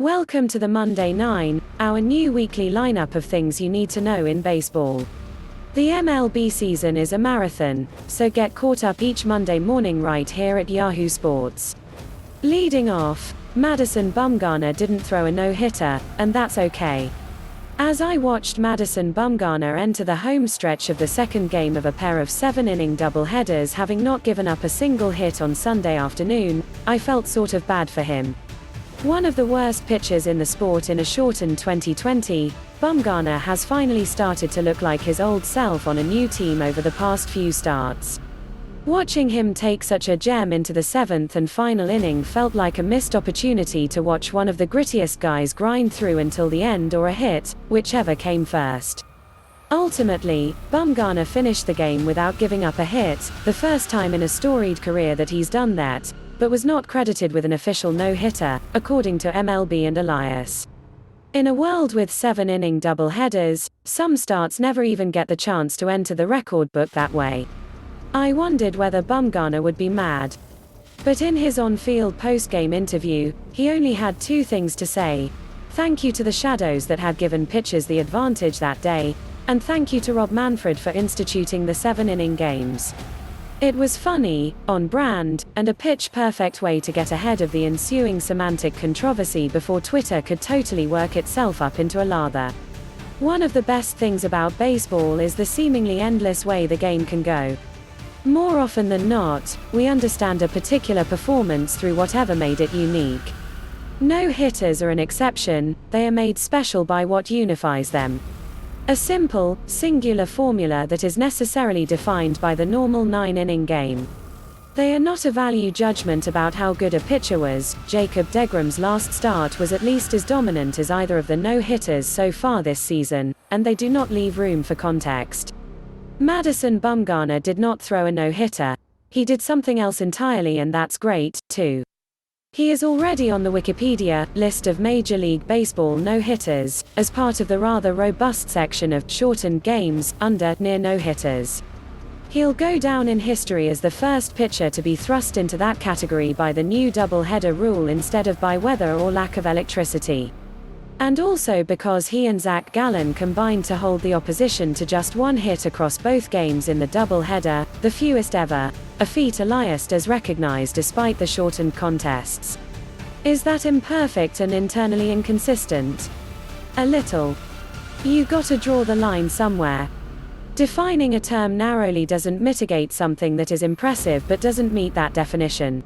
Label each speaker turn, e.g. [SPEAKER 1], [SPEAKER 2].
[SPEAKER 1] Welcome to the Monday 9, our new weekly lineup of things you need to know in baseball. The MLB season is a marathon, so get caught up each Monday morning right here at Yahoo Sports. Leading off, Madison Bumgarner didn't throw a no-hitter, and that's okay. As I watched Madison Bumgarner enter the home stretch of the second game of a pair of 7-inning doubleheaders, having not given up a single hit on Sunday afternoon, I felt sort of bad for him. One of the worst pitchers in the sport in a shortened 2020, Bumgarner has finally started to look like his old self on a new team over the past few starts. Watching him take such a gem into the seventh and final inning felt like a missed opportunity to watch one of the grittiest guys grind through until the end, or a hit, whichever came first. Ultimately, Bumgarner finished the game without giving up a hit, the first time in a storied career that he's done that, but was not credited with an official no-hitter, according to MLB and Elias. In a world with 7-inning doubleheaders, some starts never even get the chance to enter the record book that way. I wondered whether Bumgarner would be mad. But in his on-field post-game interview, he only had two things to say: thank you to the shadows that had given pitchers the advantage that day, and thank you to Rob Manfred for instituting the 7-inning games. It was funny, on brand, and a pitch-perfect way to get ahead of the ensuing semantic controversy before Twitter could totally work itself up into a lather. One of the best things about baseball is the seemingly endless way the game can go. More often than not, we understand a particular performance through whatever made it unique. No-hitters are an exception, they are made special by what unifies them. A simple, singular formula that is necessarily defined by the normal 9-inning game. They are not a value judgment about how good a pitcher was. Jacob deGrom's last start was at least as dominant as either of the no-hitters so far this season, and they do not leave room for context. Madison Bumgarner did not throw a no-hitter. He did something else entirely, and that's great, too. He is already on the Wikipedia list of Major League Baseball no-hitters, as part of the rather robust section of shortened games under near no-hitters. He'll go down in history as the first pitcher to be thrust into that category by the new double-header rule instead of by weather or lack of electricity. And also because he and Zach Gallen combined to hold the opposition to just one hit across both games in the doubleheader, the fewest ever, a feat Elias does recognize despite the shortened contests. Is that imperfect and internally inconsistent? A little. You gotta draw the line somewhere. Defining a term narrowly doesn't mitigate something that is impressive but doesn't meet that definition.